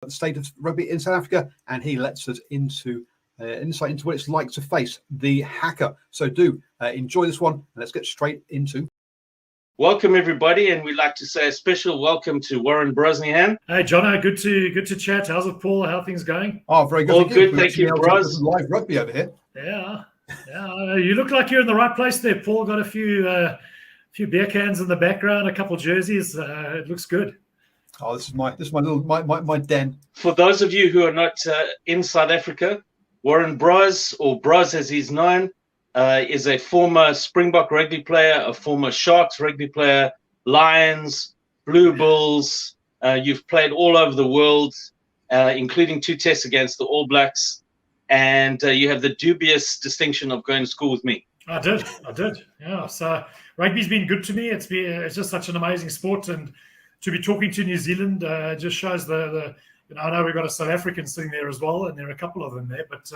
the state of rugby in South Africa, and he lets us into insight into what it's like to face the Haka. So do enjoy this one, and let's get straight into. Welcome everybody, and we'd like to say a special welcome to Warren Brosnihan. Hey Jono, good to chat. How's it, Paul? How are things going? Oh, very good. All good, thank you, Bros. Live rugby over here. Yeah. You look like you're in the right place there, Paul. Got a few beer cans in the background, a couple jerseys. It looks good. Oh, this is my little my den. For those of you who are not in South Africa, Warren Bros, or Bros as he's known, is a former Springbok rugby player, a former Sharks rugby player, Lions, Blue Bulls. You've played all over the world, including 2 tests against the All Blacks, and you have the dubious distinction of going to school with me. I did. Yeah. So rugby's been good to me. It's just such an amazing sport, and to be talking to New Zealand just shows the I know we've got a South African sitting there as well, and there are a couple of them there, but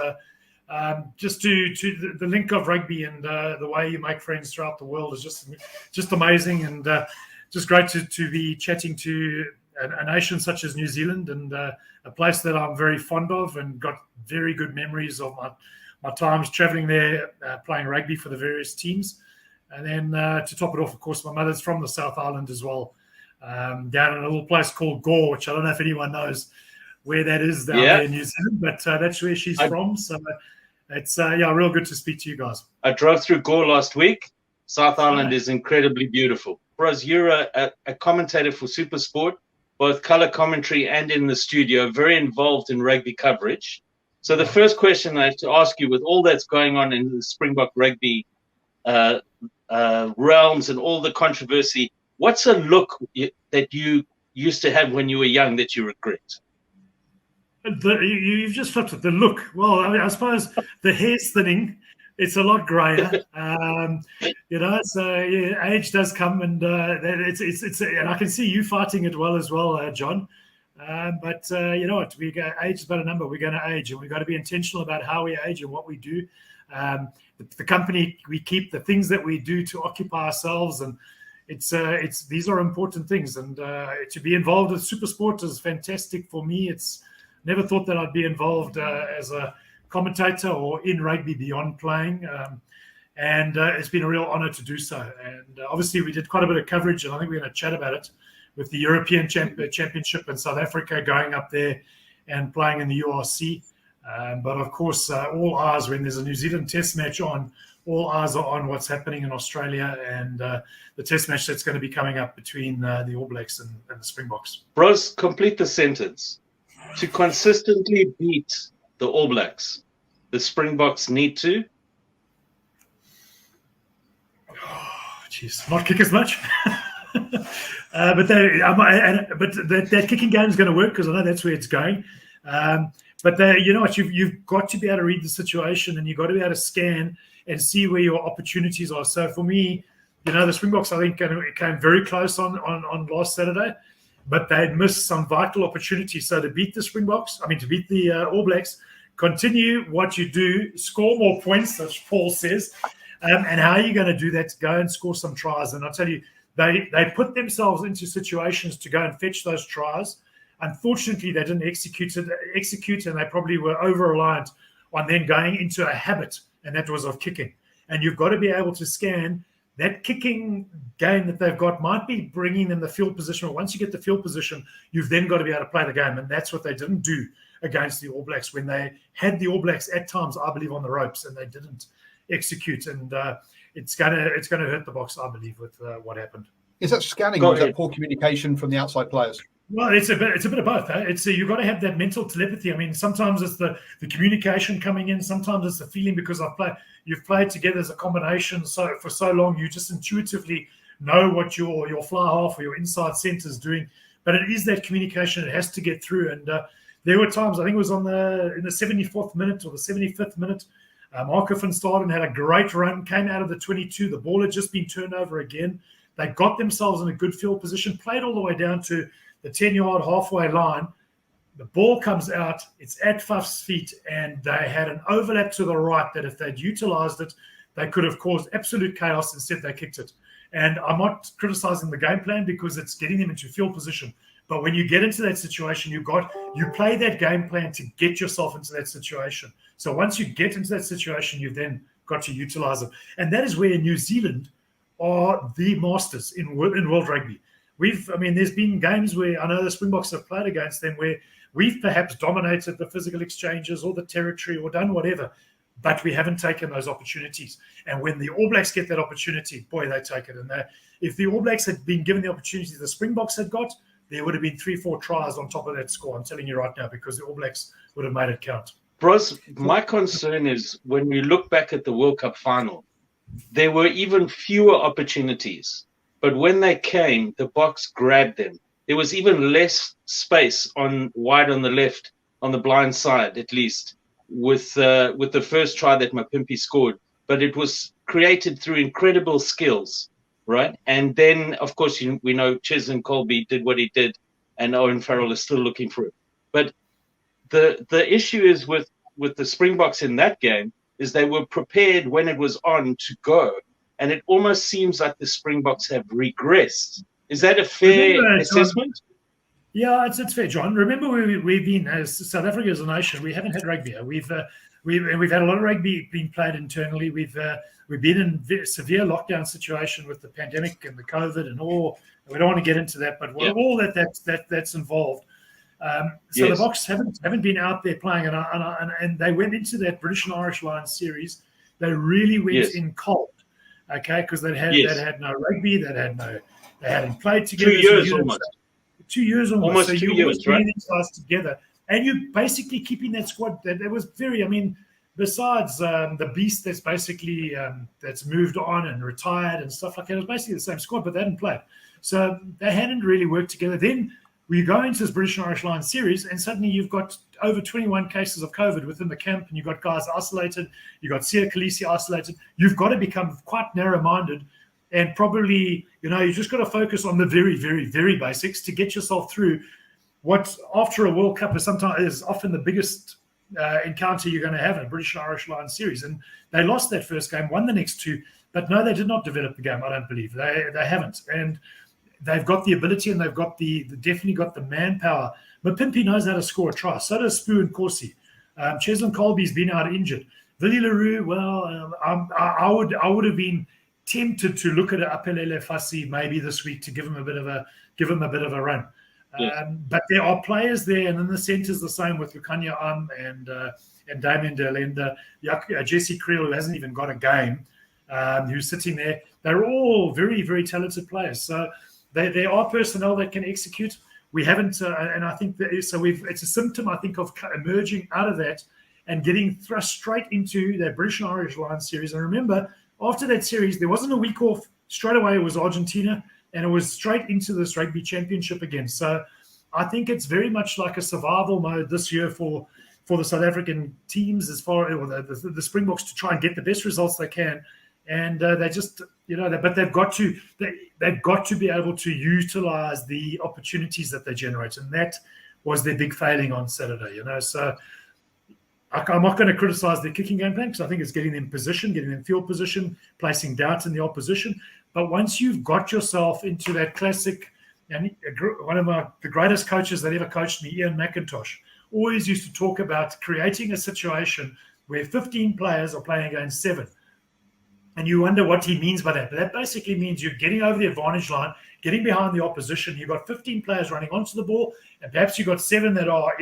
just to the link of rugby and the way you make friends throughout the world is just amazing, and just great to be chatting to a nation such as New Zealand, and a place that I'm very fond of and got very good memories of my times traveling there, playing rugby for the various teams. And then to top it off, of course, my mother's from the South Island as well, down in a little place called Gore, which I don't know if anyone knows where that is down there in New Zealand, but that's where she's from. So it's real good to speak to you guys. I drove through Gore last week. South Island is incredibly beautiful. Bros, you're a commentator for SuperSport, both color commentary and in the studio, very involved in rugby coverage. So the first question I have to ask you, with all that's going on in the Springbok rugby realms and all the controversy, what's a look that you used to have when you were young that you regret? You've just flipped it. The look. Well, I suppose the hair's thinning. It's a lot grayer. So age does come, and it's and I can see you fighting it well as well, John. But you know what? Age is but a number. We're going to age, and we've got to be intentional about how we age and what we do. The company we keep, the things that we do to occupy ourselves, and it's these are important things. And to be involved with SuperSport is fantastic for me. It's never thought that I'd be involved as a commentator or in rugby beyond playing. And it's been a real honor to do so. And obviously we did quite a bit of coverage, and I think we're going to chat about it, with the European Championship in South Africa, going up there and playing in the URC. But of course, all eyes, when there's a New Zealand test match on, all eyes are on what's happening in Australia and the test match that's going to be coming up between the All Blacks and the Springboks. Bros, complete the sentence. To consistently beat the All Blacks, the Springboks need to? Not kick as much. But that kicking game is going to work, because I know that's where it's going. But you know what? You've got to be able to read the situation, and you've got to be able to scan and see where your opportunities are. So for me, the Springboks, I think, came very close on last Saturday, but they missed some vital opportunities. So to beat the All Blacks, continue what you do, score more points, as Paul says. And how are you going to do that? Go and score some tries. And I'll tell you, they put themselves into situations to go and fetch those tries. Unfortunately, they didn't execute, and they probably were over-reliant on then going into a habit, and that was of kicking. And you've got to be able to scan that kicking game that they've got might be bringing them the field position. But once you get the field position, you've then got to be able to play the game. And that's what they didn't do against the All Blacks, when they had the All Blacks at times, I believe, on the ropes, and they didn't execute. And it's going to hurt the Boks, I believe, with what happened. Is that scanning, or is that poor communication from the outside players? Well, it's a bit of both. You've got to have that mental telepathy. I mean, sometimes it's the communication coming in. Sometimes it's the feeling, because you've played together as a combination for so long. You just intuitively know what your fly half or your inside centre is doing. But it is that communication. It has to get through. And there were times, I think it was in the 74th minute or the 75th minute, Marco van Staden had a great run, came out of the 22. The ball had just been turned over again. They got themselves in a good field position, played all the way down to the 10-yard halfway line. The ball comes out, it's at Faf's feet, and they had an overlap to the right that if they'd utilised it, they could have caused absolute chaos. Instead, they kicked it. And I'm not criticising the game plan, because it's getting them into field position. But when you get into that situation, you play that game plan to get yourself into that situation. So once you get into that situation, you've then got to utilize them. And that is where New Zealand are the masters in world rugby. There's been games where I know the Springboks have played against them where we've perhaps dominated the physical exchanges or the territory or done whatever, but we haven't taken those opportunities. And when the All Blacks get that opportunity, boy, they take it. And if the All Blacks had been given the opportunity the Springboks had got, there would have been 3-4 tries on top of that score. I'm telling you right now, because the All Blacks would have made it count. Bros, my concern is when we look back at the World Cup final, there were even fewer opportunities. But when they came, the Boks grabbed them. There was even less space wide on the left, on the blind side at least, with the first try that Mapimpi scored. But it was created through incredible skills, right? And then, of course, we know Cheslin Kolbe did what he did, and Owen Farrell is still looking for it. But the issue is with the Springboks in that game is they were prepared when it was on to go. And it almost seems like the Springboks have regressed. Is that a fair assessment? Yeah, it's fair, John. Remember, we've been, as South Africa as a nation, we haven't had rugby. We've had a lot of rugby being played internally. We've been in severe lockdown situation with the pandemic and the COVID and all. We don't want to get into that, but all that's involved. So the Boks haven't been out there playing, and they went into that British and Irish Lions series. They really went in cold, okay, because they had no rugby, they hadn't played together. 2 years almost. 2 years almost. So 2 years, right? These guys together, and you're basically keeping that squad. That was very. I mean, besides the beast that's basically that's moved on and retired and stuff like that, it was basically the same squad, but they hadn't played, so they hadn't really worked together. Then we go into this British and Irish Lions series, and suddenly you've got over 21 cases of COVID within the camp, and you've got guys isolated. You've got Sia Khaleesi isolated. You've got to become quite narrow-minded, and probably, you just got to focus on the very, very, very basics to get yourself through what, after a World Cup, is often the biggest encounter you're going to have in a British and Irish Lions series. And they lost that first game, won the next two, but no, they did not develop the game. I don't believe they haven't, and they've got the ability, and they've got definitely got the manpower. Mapimpi knows how to score a try. So does Spoo and Corsi. Cheslin Kolbe's been out injured. Willie Leroux, I would have been tempted to look at Apelele Fassi maybe this week to give him a bit of a run. But there are players there, and in the centres the same with Lukanya and Damien de Allende, Jesse Creel, who hasn't even got a game, who's sitting there. They're all very, very talented players. So there are personnel that can execute. We haven't, and I think it's a symptom, I think, of emerging out of that and getting thrust straight into that British and Irish Lions series. And remember, after that series, there wasn't a week off. Straight away, it was Argentina, and it was straight into this rugby championship again. So I think it's very much like a survival mode this year for the South African teams, as far as the Springboks, to try and get the best results they can. And they just, but they've got to be able to utilize the opportunities that they generate, and that was their big failing on Saturday. So I'm not going to criticize their kicking game plan, because I think it's getting them position, getting them field position, placing doubt in the opposition. But once you've got yourself into that classic, and one of the greatest coaches that ever coached me, Ian McIntosh, always used to talk about creating a situation where 15 players are playing against 7. And you wonder what he means by that. But that basically means you're getting over the advantage line, getting behind the opposition. You've got 15 players running onto the ball, and perhaps you've got 7 that are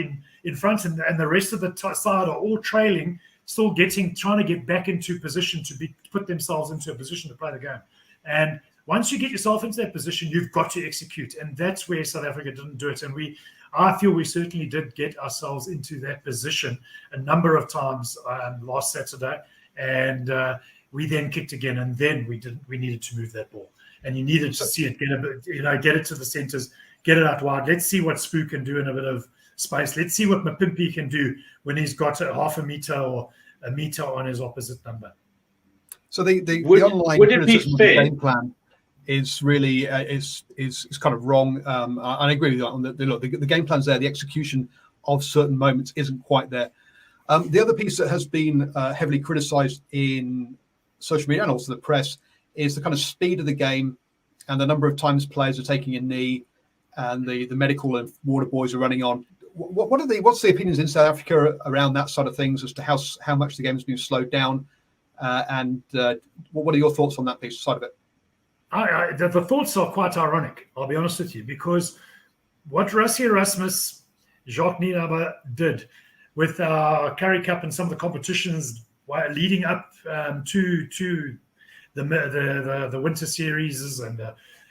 in front, and the rest of the side are all trailing, still trying to get back into position to put themselves into a position to play the game. And once you get yourself into that position, you've got to execute. And that's where South Africa didn't do it. And I feel we certainly did get ourselves into that position a number of times last Saturday. And we then kicked again, and then we needed to move that ball, and you needed to see it get it to the centres, get it out wide. Let's see what Spoo can do in a bit of space. Let's see what Mapimpi can do when he's got a half a meter or a meter on his opposite number. So the online criticism of the game plan is really is kind of wrong. I agree with you on the game plan's there. The execution of certain moments isn't quite there. The other piece that has been heavily criticised in social media and also the press is the kind of speed of the game and the number of times players are taking a knee and the medical and water boys are running on. What's the opinions in South Africa around that side of things as to how much the game has been slowed down, and what are your thoughts on that side of it? The thoughts are quite ironic, I'll be honest with you, because what Rassie Erasmus, Jacques Nienaber did with our Currie Cup and some of the competitions leading up to the winter series and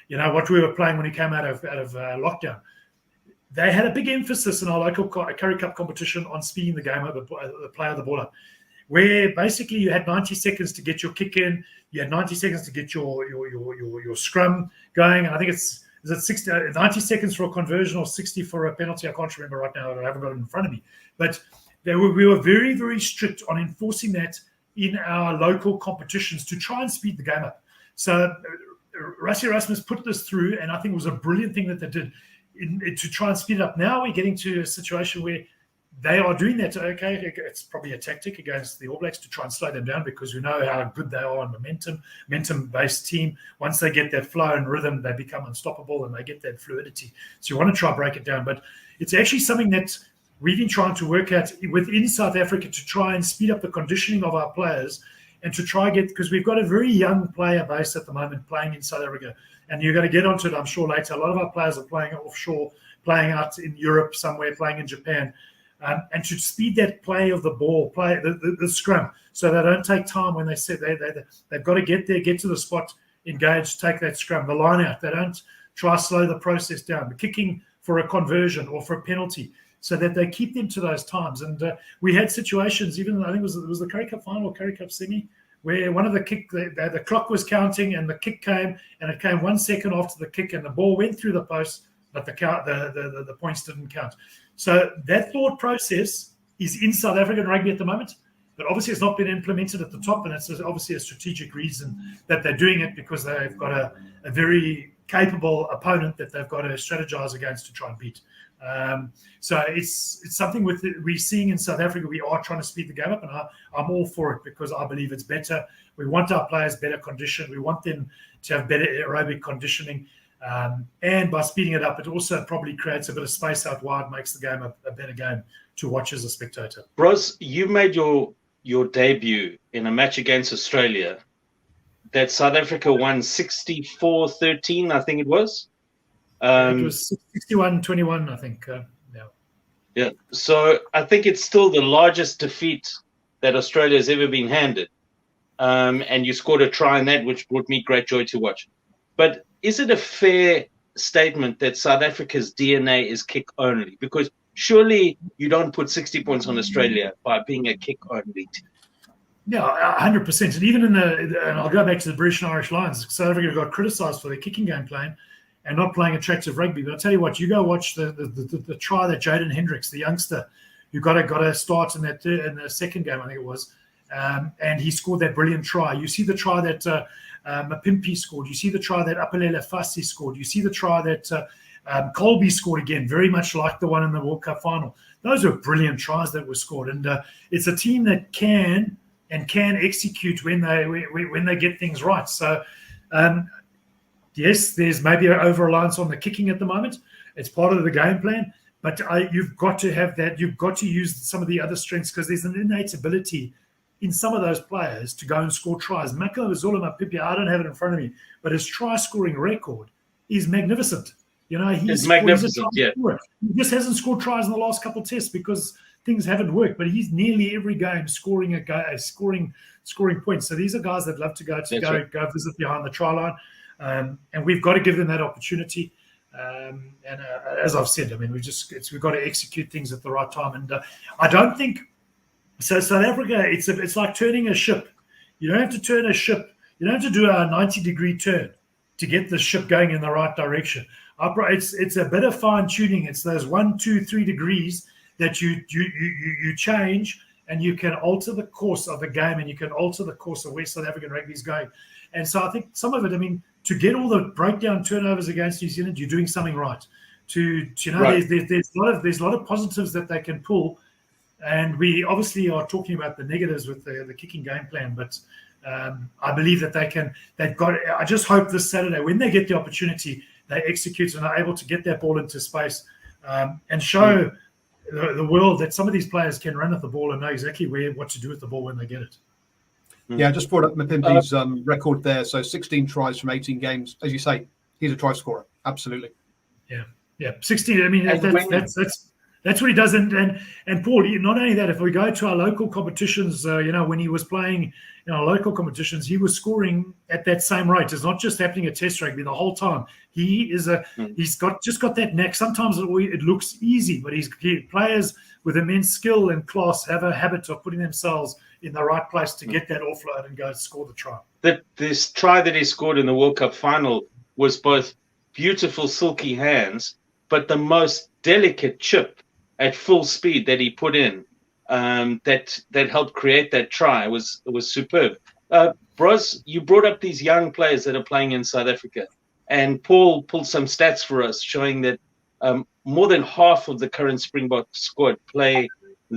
what we were playing when we came out of lockdown. They had a big emphasis in our local Currie Cup competition on speeding the game up, the play of the ball up, where basically you had 90 seconds to get your kick in, you had 90 seconds to get your scrum going, and I think is it 90 seconds for a conversion or 60 for a penalty? I can't remember right now. I haven't got it in front of me. But we were very, very strict on enforcing that in our local competitions to try and speed the game up. So Rassie Erasmus put this through, and I think it was a brilliant thing that they did to try and speed it up. Now we're getting to a situation where they are doing that. Okay, it's probably a tactic against the All Blacks to try and slow them down, because we know how good they are on momentum-based team. Once they get that flow and rhythm, they become unstoppable and they get that fluidity. So you want to try and break it down. But it's actually something that we've been trying to work at within South Africa to try and speed up the conditioning of our players and to try because we've got a very young player base at the moment playing in South Africa. And you're going to get onto it, I'm sure, later. A lot of our players are playing offshore, playing out in Europe somewhere, playing in Japan. And to speed that play of the ball, play the scrum, so they don't take time when they set. They've got to get there, get to the spot, engage, take that scrum, the line out. They don't try to slow the process down. The kicking for a conversion or for a penalty, so that they keep them to those times. And we had situations, even I think it was the Currie Cup final or Currie Cup semi, where one of the kick, the clock was counting and the kick came, and it came 1 second after the kick, and the ball went through the post, but the points didn't count. So that thought process is in South African rugby at the moment, but obviously it's not been implemented at the top, and it's obviously a strategic reason that they're doing it, because they've got a very capable opponent that they've got to strategize against to try and beat. So it's something we're seeing in South Africa. We are trying to speed the game up, and I'm all for it, because I believe it's better. We want our players better conditioned. We want them to have better aerobic conditioning. And by speeding it up, it also probably creates a bit of space out wide, makes the game a better game to watch as a spectator. Bros, you made your debut in a match against Australia that South Africa won 64-13, I think it was. It was 61-21, I think. Yeah. So I think it's still the largest defeat that Australia has ever been handed. And you scored a try in that, which brought me great joy to watch. But is it a fair statement that South Africa's DNA is kick only? Because surely you don't put 60 points on Australia by being a kick only team. Yeah, 100%. And even and I'll go back to the British and Irish Lions. South Africa got criticised for their kicking game plan and not playing attractive rugby. But I'll tell you what, you go watch the try that Jaden Hendricks, the youngster, who got a start in the second game, I think it was, and he scored that brilliant try. You see the try that Mapimpi scored. You see the try that Apelele Fassi scored. You see the try that Colby scored again, very much like the one in the World Cup final. Those are brilliant tries that were scored, and it's a team that can execute when they get things right. So, yes, there's maybe an over-reliance on the kicking at the moment. It's part of the game plan, but you've got to have that. You've got to use some of the other strengths, because there's an innate ability in some of those players to go and score tries. Mako Zulu Mapimpi, I don't have it in front of me, but his try-scoring record is magnificent. He's magnificent. Yeah, he just hasn't scored tries in the last couple of tests because things haven't worked. But he's nearly every game scoring scoring points. So these are guys that love to go visit behind the try line, and we've got to give them that opportunity. And as I've said, I mean, we've got to execute things at the right time. And I don't think. So South Africa, it's like turning a ship. You don't have to turn a ship. You don't have to do a 90-degree turn to get the ship going in the right direction. It's a bit of fine tuning. It's those 1, 2, 3 degrees that you change, and you can alter the course of the game, and you can alter the course of where South African rugby is going. And so I think some of it, I mean, to get all the breakdown turnovers against New Zealand, you're doing something right. Right. There's a lot of positives that they can pull. And we obviously are talking about the negatives with the kicking game plan, but I believe that they've got. I just hope this Saturday, when they get the opportunity, they execute and are able to get that ball into space and show the world that some of these players can run at the ball and know exactly what to do with the ball when they get it. Yeah, I just brought up Mpimpi's record there. So 16 tries from 18 games. As you say, he's a try scorer. Absolutely. Yeah, 16. I mean, that's what he does. And Paul, not only that, if we go to our local competitions, when he was playing in our local competitions, he was scoring at that same rate. It's not just happening at Test rugby the whole time. He's got that knack. Sometimes it looks easy, but players with immense skill and class have a habit of putting themselves in the right place to get that offload and go score the try. This try that he scored in the World Cup final was both beautiful, silky hands, but the most delicate chip at full speed that he put in that helped create that try was superb. Bros, you brought up these young players that are playing in South Africa, and Paul pulled some stats for us showing that more than half of the current Springbok squad play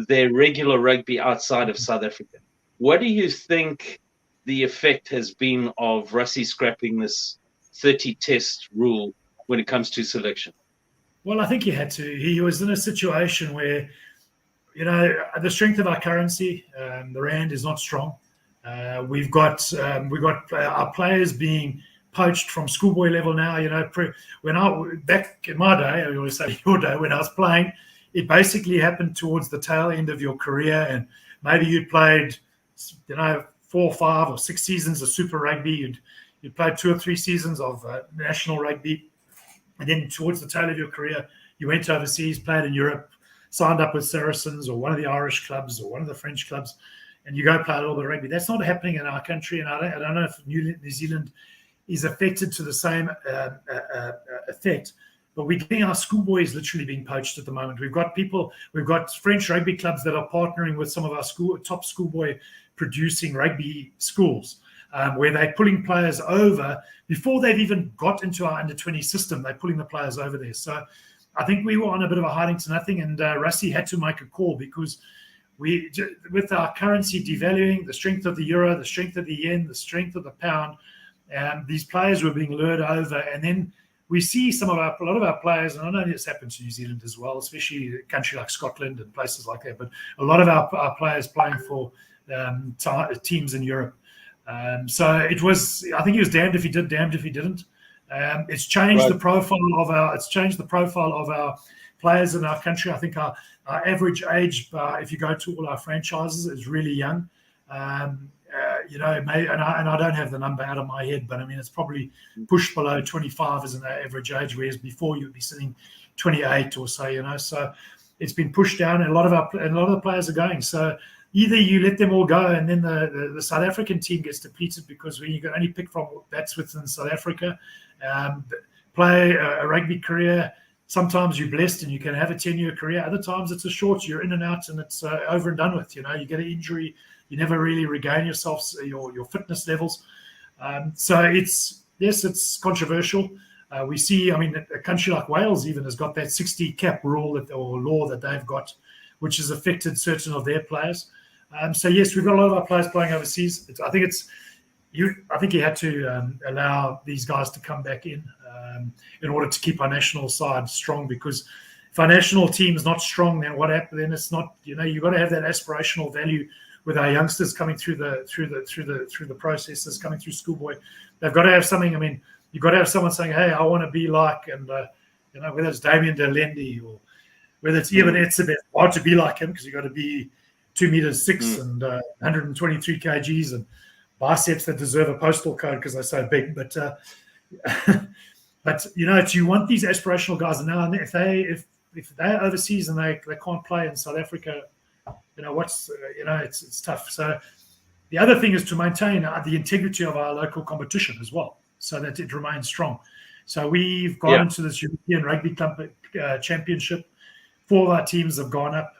their regular rugby outside of South Africa. What do you think the effect has been of Rassie scrapping this 30 test rule when it comes to selection? Well, I think he had to. He was in a situation where, the strength of our currency, the rand is not strong. We've got our players being poached from schoolboy level now. Back in my day, I always say your day, when I was playing, it basically happened towards the tail end of your career, and maybe you played, 4 or 5 or 6 seasons of Super Rugby. You'd played 2 or 3 seasons of national rugby, and then towards the tail of your career, you went overseas, played in Europe, signed up with Saracens or one of the Irish clubs or one of the French clubs, and you go play a little bit of rugby. That's not happening in our country, and I don't know if New Zealand is affected to the same effect. But we're getting our schoolboys literally being poached at the moment. We've got French rugby clubs that are partnering with some of our top schoolboy producing rugby schools, where they're pulling players over before they've even got into our under-20 system. They're pulling the players over there. So I think we were on a bit of a hiding to nothing, and Rassie had to make a call because with our currency devaluing, the strength of the euro, the strength of the yen, the strength of the pound, these players were being lured over. And then we see a lot of our players, and I know this happens to New Zealand as well, especially a country like Scotland and places like that, but a lot of our players playing for teams in Europe. So I think he was damned if he did, damned if he didn't. It's changed the profile of our players in our country. I think our average age, if you go to all our franchises, is really young. And I don't have the number out of my head, but I mean it's probably pushed below 25 as an average age, whereas before you'd be sitting 28 or so. So it's been pushed down, and a lot of the players are going. So either you let them all go, and then the South African team gets depleted because when you can only pick from that's within South Africa, play a rugby career. Sometimes you're blessed and you can have a 10-year career. Other times it's a short, you're in and out, and it's over and done with. You get an injury, you never really regain your fitness levels. So it's controversial. We see, a country like Wales even has got that 60 cap rule or law that they've got, which has affected certain of their players. So yes, we've got a lot of our players playing overseas. I think you had to allow these guys to come back in order to keep our national side strong. Because if our national team is not strong, then what happens? Then it's not. You've got to have that aspirational value with our youngsters coming through the processes, coming through schoolboy. They've got to have something. You've got to have someone saying, "Hey, I want to be like," and whether it's Damien Delendi or whether it's even Etzebeth, hard to be like him because you've got to be 2 meters 6 and 123 kgs and biceps that deserve a postal code because they're so big. But you want these aspirational guys, and now if they're overseas and they can't play in South Africa, it's tough. So the other thing is to maintain the integrity of our local competition as well, so that it remains strong. So we've gone into this European Rugby Championship. 4 of our teams have gone up,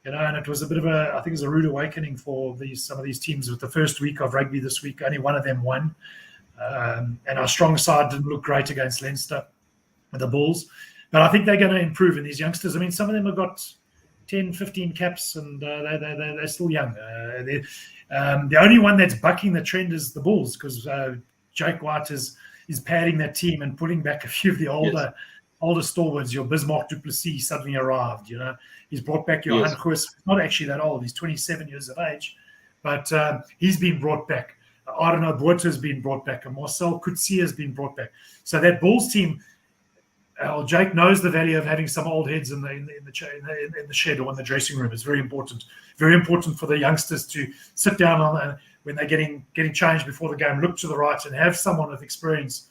and it was a bit of a rude awakening for some of these teams. With the first week of rugby this week, only one of them won, and our strong side didn't look great against Leinster, the Bulls. But I think they're going to improve in these youngsters. Some of them have got 10, 15 caps, and they're still young. The only one that's bucking the trend is the Bulls, because Jake White padding that team and putting back a few of the older stalwarts. Your Bismarck du Plessis suddenly arrived. He's brought back your Han Goos, not actually that old. He's 27 years of age, but he's been brought back. Arno Botha has been brought back, and Marcel Coetzee has been brought back. So that Bulls team, Jake knows the value of having some old heads in the shed or in the dressing room. It's very important. Very important for the youngsters to sit down when they're getting changed before the game, look to the right and have someone with experience,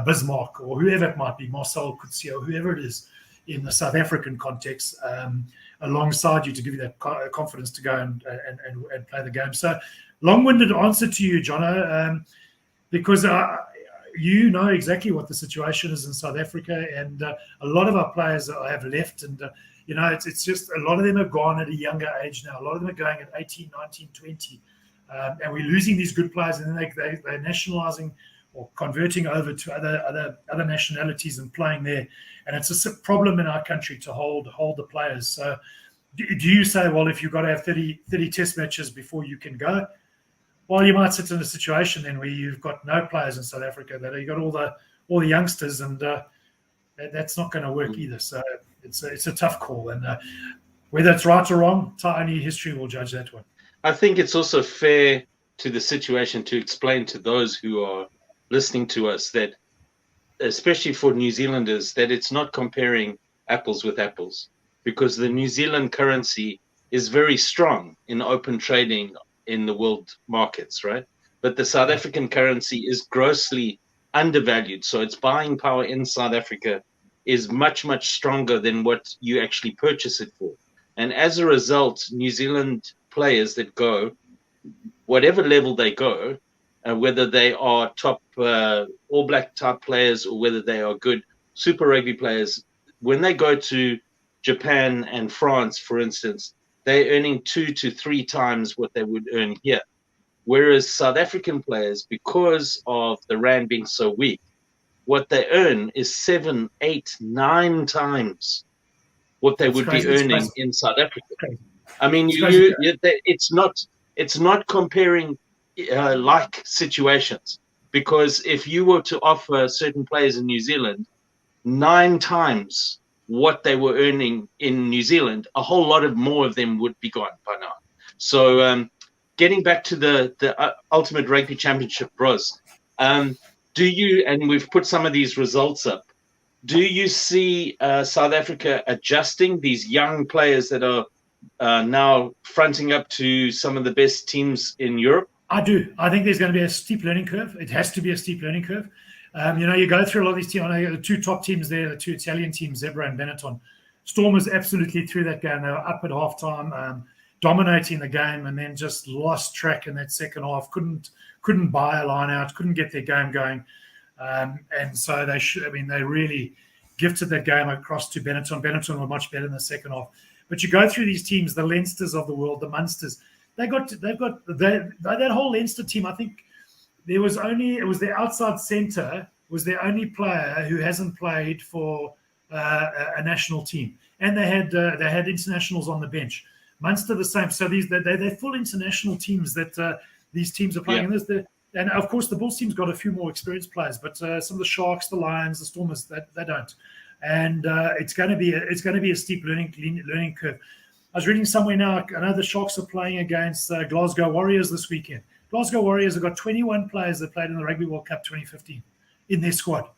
Bismarck or whoever it might be, Marcel Coetzee or whoever it is in the South African context, alongside you to give you that confidence to go and play the game. So long-winded answer to you, Jono, because you know exactly what the situation is in South Africa, and a lot of our players have left, and it's just a lot of them have gone at a younger age now. A lot of them are going at 18, 19, 20, and we're losing these good players, and then they're nationalising or converting over to other nationalities and playing there, and it's a problem in our country to hold the players. So do you say, well, if you've got to have 30 test matches before you can go? Well, you might sit in a situation then where you've got no players in South Africa, that you've got all the youngsters, and that's not going to work either. So it's a tough call, and whether it's right or wrong, only history will judge that one. I think it's also fair to the situation to explain to those who are listening to us that, especially for New Zealanders, that it's not comparing apples with apples, because the New Zealand currency is very strong in open trading in the world markets, right? But the South African currency is grossly undervalued. So its buying power in South Africa is much, much stronger than what you actually purchase it for. And as a result, New Zealand players that go, whatever level they go, whether they are top All Black type players or whether they are good Super Rugby players, when they go to Japan and France, for instance, they're earning 2 to 3 times what they would earn here. Whereas South African players, because of the rand being so weak, what they earn is 7, 8, 9 times what they would be earning in South Africa. I mean, it's not comparing like situations, because if you were to offer certain players in New Zealand 9 times what they were earning in New Zealand, a whole lot of more of them would be gone by now. So getting back to the Ultimate Rugby Championship, Bros, do you, and we've put some of these results up, do you see South Africa adjusting these young players that are now fronting up to some of the best teams in Europe? I do. I think there's going to be a steep learning curve. It has to be a steep learning curve. You go through a lot of these teams. I know the 2 top teams there, the 2 Italian teams, Zebra and Benetton. Stormers absolutely through that game. They were up at halftime, dominating the game, and then just lost track in that second half. Couldn't buy a line out, couldn't get their game going. And so they really gifted that game across to Benetton. Benetton were much better in the second half. But you go through these teams, the Leinsters of the world, the Munsters. They've got that whole Leinster team. I think it was their outside centre was their only player who hasn't played for a national team, and they had internationals on the bench. Munster the same. So they're full international teams that these teams are playing. Yeah. And of course the Bulls team's got a few more experienced players, but some of the Sharks, the Lions, the Stormers, they don't. And it's going to be a steep learning curve. I was reading somewhere now, I know the Sharks are playing against Glasgow Warriors this weekend. Glasgow Warriors have got 21 players that played in the Rugby World Cup 2015 in their squad.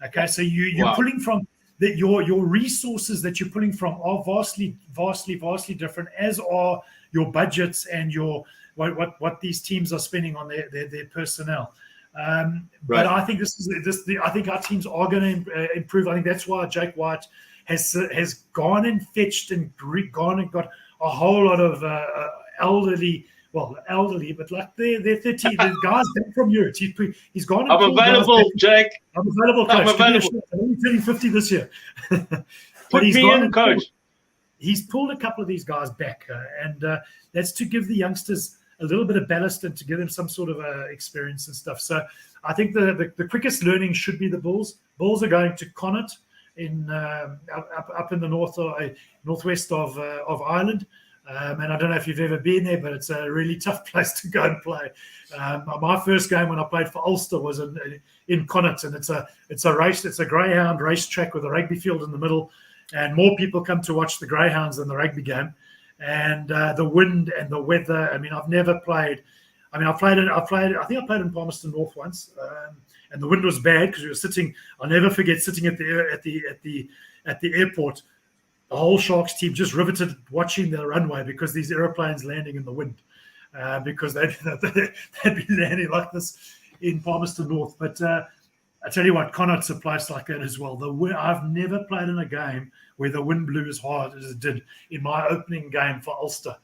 Okay, so you're pulling from your resources that you're pulling from are vastly, vastly, vastly different, as are your budgets and your what these teams are spending on their personnel. But I think I think our teams are going to improve. I think that's why Jake White has gone and fetched and gone and got a whole lot of elderly, but like they're 30, the guys back from Europe. He's gone. I'm available, Jake. I'm available, coach. I'm available. I'm only turning 50 this year. Put me in, coach. He's pulled a couple of these guys back, and that's to give the youngsters a little bit of ballast and to give them some sort of experience and stuff. So I think the quickest learning should be the Bulls. Bulls are going to Connacht in up in the northwest of Ireland. And I don't know if you've ever been there, but it's a really tough place to go and play. My first game when I played for Ulster was in Connacht, and it's a greyhound racetrack with a rugby field in the middle, and more people come to watch the greyhounds than the rugby game. And the wind and the weather. I mean, I've never played. I think I played in Palmerston North once, and the wind was bad because we were sitting. I'll never forget sitting at the airport. The whole Sharks team just riveted watching the runway because these aeroplanes landing in the wind, because they'd be landing like this in Palmerston North. But I tell you what, Connacht's a place like that as well. I've never played in a game where the wind blew as hard as it did in my opening game for Ulster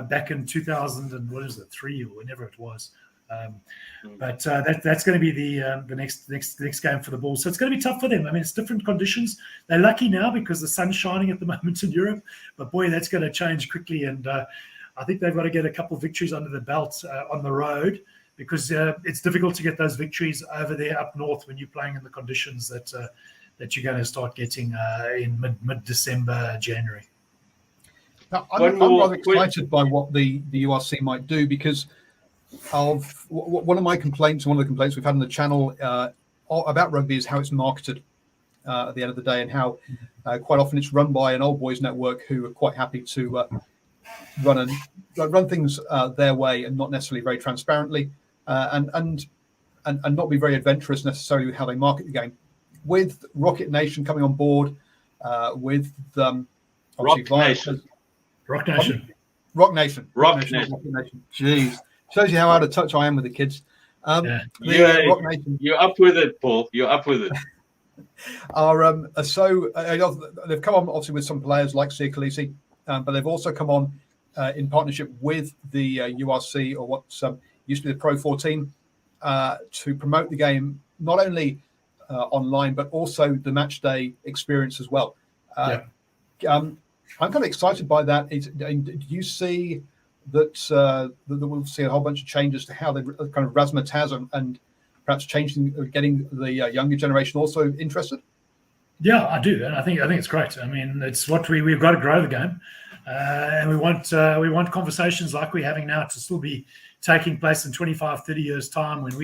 back in 2003 or whenever it was. But that's going to be the next game for the Bulls. So it's going to be tough for them. I mean, it's different conditions. They're lucky now because the sun's shining at the moment in Europe. But boy, that's going to change quickly. And I think they've got to get a couple of victories under the belt on the road, because it's difficult to get those victories over there up north when you're playing in the conditions that you're going to start getting in mid-December, January. Now, I'm rather excited by what the URC might do, because of one of the complaints we've had on the channel about rugby is how it's marketed at the end of the day, and how quite often it's run by an old boys network who are quite happy to run things their way and not necessarily very transparently, and not be very adventurous necessarily with how they market the game. With Rocket Nation coming on board, with Rock Nation. Jeez, shows you how out of touch I am with the kids. Rock Nation. You're up with it, Paul. You're up with it. They've come on obviously with some players like Sia Khaleesi, but they've also come on in partnership with the URC, or what used to be the Pro 14, to promote the game not only online but also the match day experience as well. I'm kind of excited by that. Do you see that we'll see a whole bunch of changes to how they kind of razzmatazz and perhaps getting the younger generation also interested? Yeah, I do, and I think it's great. I mean, it's what we've got to grow the game, and we want conversations like we're having now to still be taking place in 25, 30 years' time, when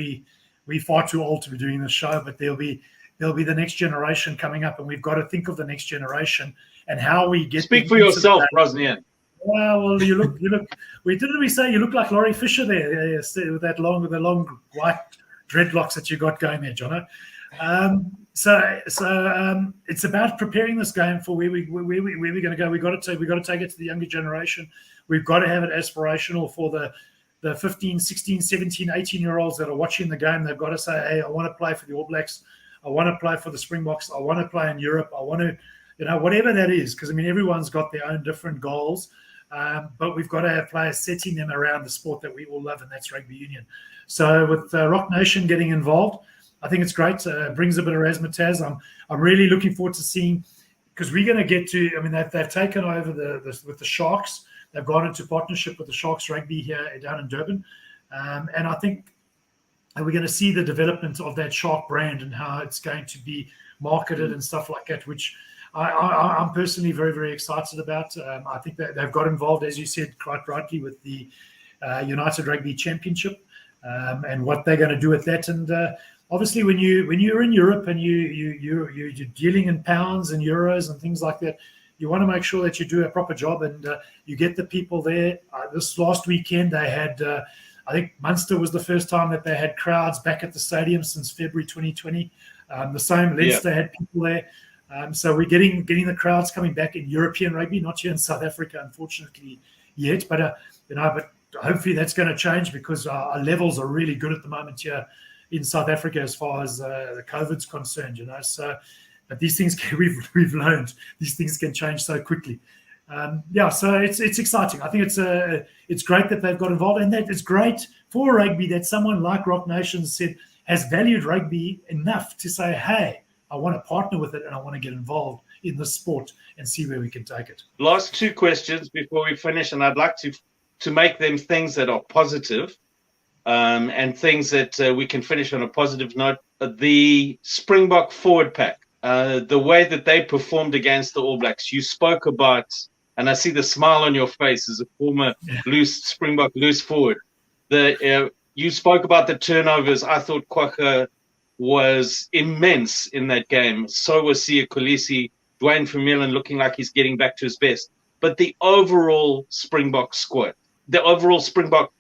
we're far too old to be doing this show. But there'll be the next generation coming up, and we've got to think of the next generation and how we get. Speak for yourself, Brosnihan. Well, you look. Didn't we say you look like Laurie Fisher there, with the long white dreadlocks that you got going there, Jono? So it's about preparing this game for where we're going to go. We've got to take it to the younger generation. We've got to have it aspirational for the 15, 16, 17, 18-year-olds that are watching the game. They've got to say, hey, I want to play for the All Blacks. I want to play for the Springboks. I want to play in Europe. I want to, whatever that is, because, I mean, everyone's got their own different goals. But we've got to have players setting them around the sport that we all love, and that's rugby union. So with Rock Nation getting involved, I think it's great. Brings a bit of razzmatazz. I'm really looking forward to seeing, because we're going to get to. I mean, they've taken over with the Sharks. They've gone into partnership with the Sharks Rugby here down in Durban, and I think we're going to see the development of that Shark brand and how it's going to be marketed and stuff like that, which I'm personally very, very excited about. I think that they've got involved, as you said quite rightly, with the United Rugby Championship and what they're going to do with that. And obviously, when you're in Europe and you're dealing in pounds and euros and things like that, you want to make sure that you do a proper job and you get the people there. This last weekend, they had, I think Munster was the first time that they had crowds back at the stadium since February 2020. The same Leinster had people there. So we're getting the crowds coming back in European rugby, not here in South Africa, unfortunately, yet. But but hopefully that's going to change, because our levels are really good at the moment here in South Africa as far as the COVID's concerned. So, but these things we've learned these things can change so quickly. So it's exciting. I think it's great that they've got involved, and that it's great for rugby that someone like Rock Nation has valued rugby enough to say, hey, I want to partner with it and I want to get involved in the sport and see where we can take it. Last two questions before we finish, and I'd like to make them things that are positive, and things that we can finish on a positive note. The Springbok forward pack, the way that they performed against the All Blacks. You spoke about and I see the smile on your face as a former Springbok loose forward. You spoke about the turnovers. I thought Kwagga was immense in that game. So was Siya Kolisi, Dwayne Vermeulen looking like he's getting back to his best. But the overall Springbok squad, the overall Springbok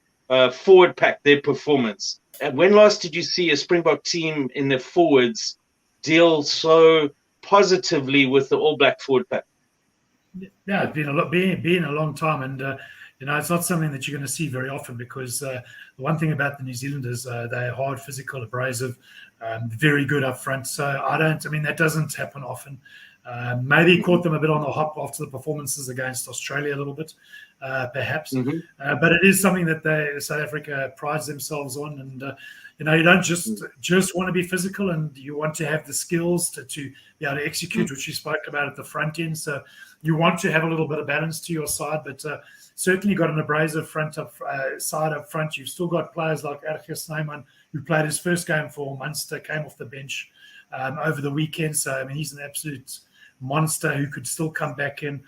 forward pack, their performance. And when last did you see a Springbok team in their forwards deal so positively with the All Black forward pack? Yeah, it's been a long time, and it's not something that you're going to see very often, because the one thing about the New Zealanders, they're hard, physical, abrasive, very good up front. So that doesn't happen often. Maybe caught them a bit on the hop after the performances against Australia a little bit, perhaps. But it is something that South Africa prides themselves on, and you don't just want to be physical, and you want to have the skills to be able to execute, which you spoke about at the front end. So you want to have a little bit of balance to your side, but certainly got an abrasive side up front. You've still got players like Haka, who played his first game for Munster, came off the bench over the weekend. So he's an absolute monster who could still come back in.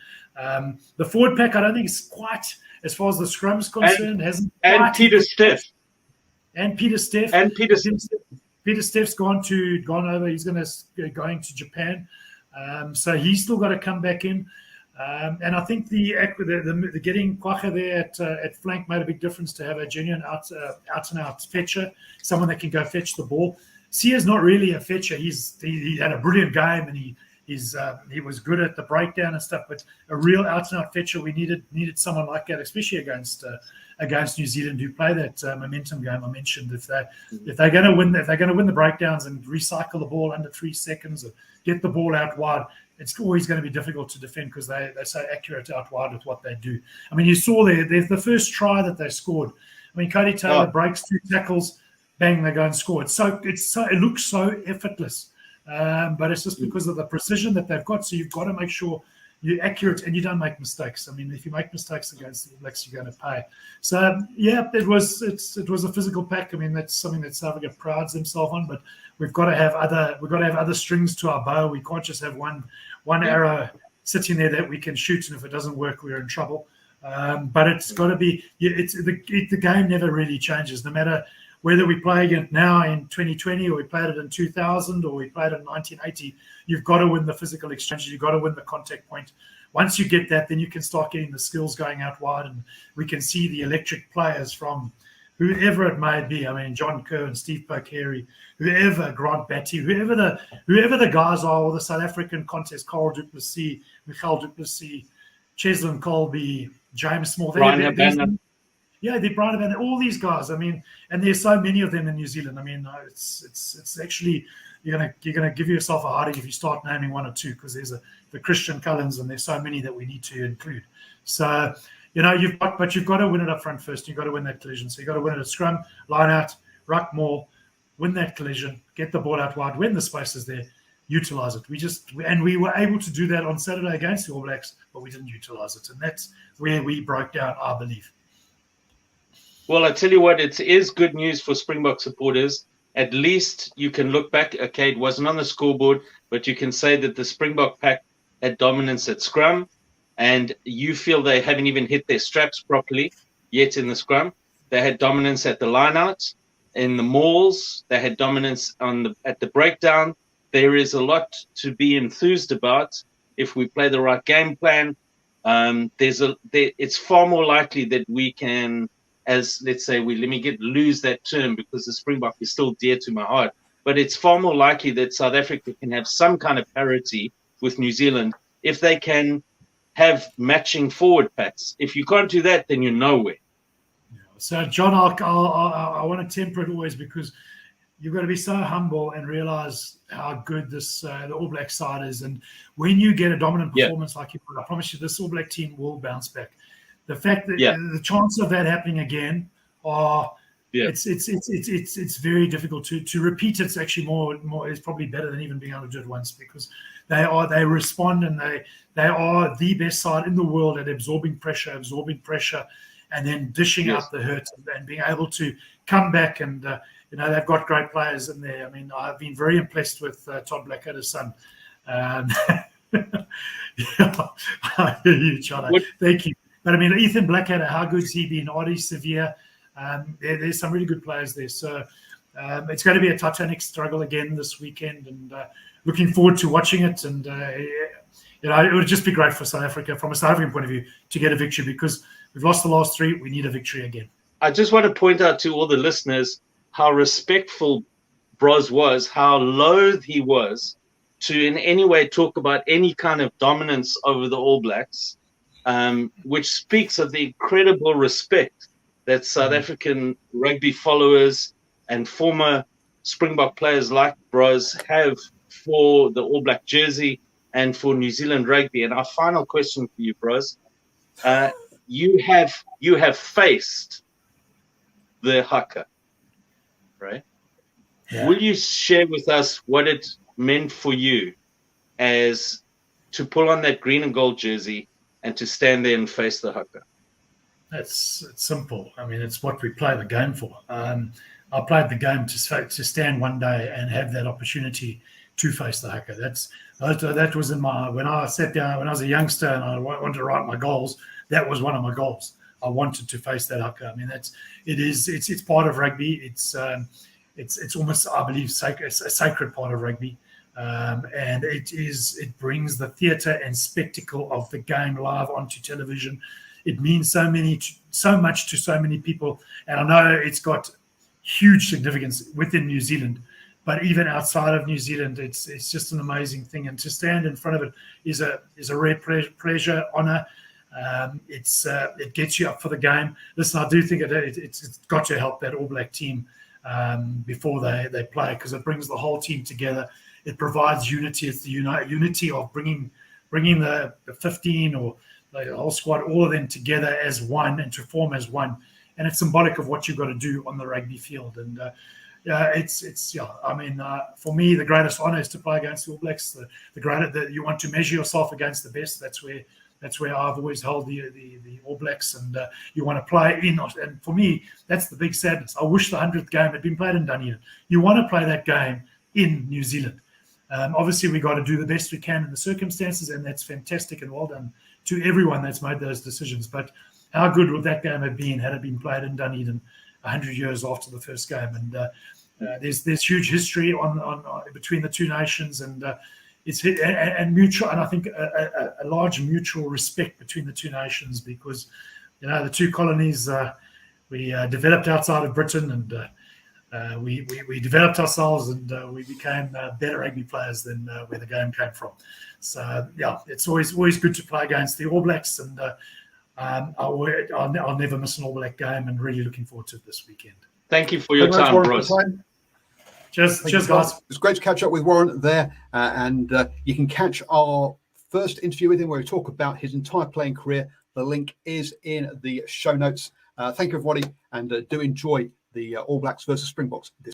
The forward pack, I don't think it's quite, as far as the scrum's concerned, hasn't. And Peter Steff. Peter Steff's gone over. He's going to Japan, so he's still got to come back in. And I think the getting Kwagga there at flank made a big difference, to have a genuine out and out fetcher, someone that can go fetch the ball. Sia's not really a fetcher. He had a brilliant game, and he was good at the breakdown and stuff. But a real out and out fetcher, we needed someone like that, especially against New Zealand, who play that momentum game I mentioned. If they're going to win the breakdowns and recycle the ball under 3 seconds, or get the ball out wide, it's always going to be difficult to defend, because they're so accurate out wide with what they do. You saw the first try that they scored. Cody Taylor breaks 2 tackles, bang, they go and score. It looks so effortless, but it's just because of the precision that they've got. So you've got to make sure you're accurate and you don't make mistakes. If you make mistakes against the All Blacks, you're going to pay. So it was a physical pack. That's something that South Africa prides themselves on. But we've got to have other strings to our bow. We can't just have one arrow sitting there that we can shoot, and if it doesn't work, we're in trouble. But it's got to be. The game never really changes, no matter whether we play it now in 2020, or we played it in 2000, or we played it in 1980. You've got to win the physical exchange. You've got to win the contact point. Once you get that, then you can start getting the skills going out wide, and we can see the electric players from whoever it may be. John Kerr and Steve Pokeri, whoever, Grant Batty, whoever the guys are, or the South African contest, Carl du Plessis, Michael du Plessis, Cheslin Colby, James Small. They're Brian Van, all these guys. And there's so many of them in New Zealand. It's actually, you're gonna give yourself a heartache if you start naming one or two, because there's the Christian Cullens, and there's so many that we need to include. So you've got to win it up front first. You've got to win that collision. So you've got to win it at scrum, line out, ruck maul, win that collision, get the ball out wide, when the space is there, utilize it. We were able to do that on Saturday against the All Blacks, but we didn't utilize it, and that's where we broke down, I believe. Well, I tell you what, it is good news for Springbok supporters. At least you can look back. Okay, it wasn't on the scoreboard, but you can say that the Springbok pack had dominance at scrum, and you feel they haven't even hit their straps properly yet in the scrum. They had dominance at the lineouts, in the mauls. They had dominance at the breakdown. There is a lot to be enthused about if we play the right game plan. It's far more likely that we can, lose that term, because the Springbok is still dear to my heart. But it's far more likely that South Africa can have some kind of parity with New Zealand if they can have matching forward packs. If you can't do that, then you're nowhere. So, John, I want to temper it always, because you've got to be so humble and realize how good the All Black side is. And when you get a dominant performance like you put, I promise you, this All Black team will bounce back. The fact that the chance of that happening again it's very difficult to repeat. It's actually more is probably better than even being able to do it once, because they respond, and they are the best side in the world at absorbing pressure, and then dishing out the hurt, and being able to come back. And they've got great players in there. I've been very impressed with Todd Blackadder's son. Yeah, I hear you, Chana. Thank you. But I mean, Ethan Blackadder, how good's he been? Audie Severe. There's some really good players there. So it's going to be a titanic struggle again this weekend, and looking forward to watching it. And it would just be great for South Africa, from a South African point of view, to get a victory, because we've lost the last three. We need a victory again. I just want to point out to all the listeners how respectful Bros was, how loath he was to in any way talk about any kind of dominance over the All Blacks, which speaks of the incredible respect that South African rugby followers and former Springbok players like Bros have for the All Black jersey and for New Zealand rugby. And our final question for you, Bros, you have faced the Haka, right? Yeah. Will you share with us what it meant for you as to pull on that green and gold jersey and to stand there and face the Haka? It's simple. I mean, it's what we play the game for. I played the game to stand one day and have that opportunity to face the Haka. That was in my, when I sat down when I was a youngster and I wanted to write my goals. That was one of my goals. I wanted to face that Haka. I mean, it's part of rugby. It's almost, I believe, a sacred part of rugby. And it brings the theatre and spectacle of the game live onto television. It means so much to so many people, and I know it's got huge significance within New Zealand, but even outside of New Zealand, it's just an amazing thing. And to stand in front of it is a rare pleasure, honour. It gets you up for the game. Listen, I do think it's got to help that All Black team before they play, because it brings the whole team together. It provides unity. It's the unity of bringing the 15 or the whole squad, all of them together as one and to form as one. And it's symbolic of what you've got to do on the rugby field. And I mean, for me, the greatest honour is to play against the All Blacks. That you want to measure yourself against the best. That's where I've always held the All Blacks, and you want to play in. And for me, that's the big sadness. I wish the 100th game had been played in Dunedin. You want to play that game in New Zealand. Obviously, we got to do the best we can in the circumstances, and that's fantastic and well done to everyone that's made those decisions. But how good would that game have been had it been played in Dunedin 100 years after the first game? And there's huge history on between the two nations, and it's mutual, and I think a large mutual respect between the two nations, because the two colonies we developed outside of Britain, and we developed ourselves, and we became better rugby players than where the game came from. So it's always good to play against the All Blacks, and I'll never miss an All Black game, and really looking forward to it this weekend. Thank you for your time, Bros. Cheers, guys. It's great to catch up with Warren there, and you can catch our first interview with him where we talk about his entire playing career. The link is in the show notes. Thank you, everybody, and do enjoy the All Blacks versus Springboks this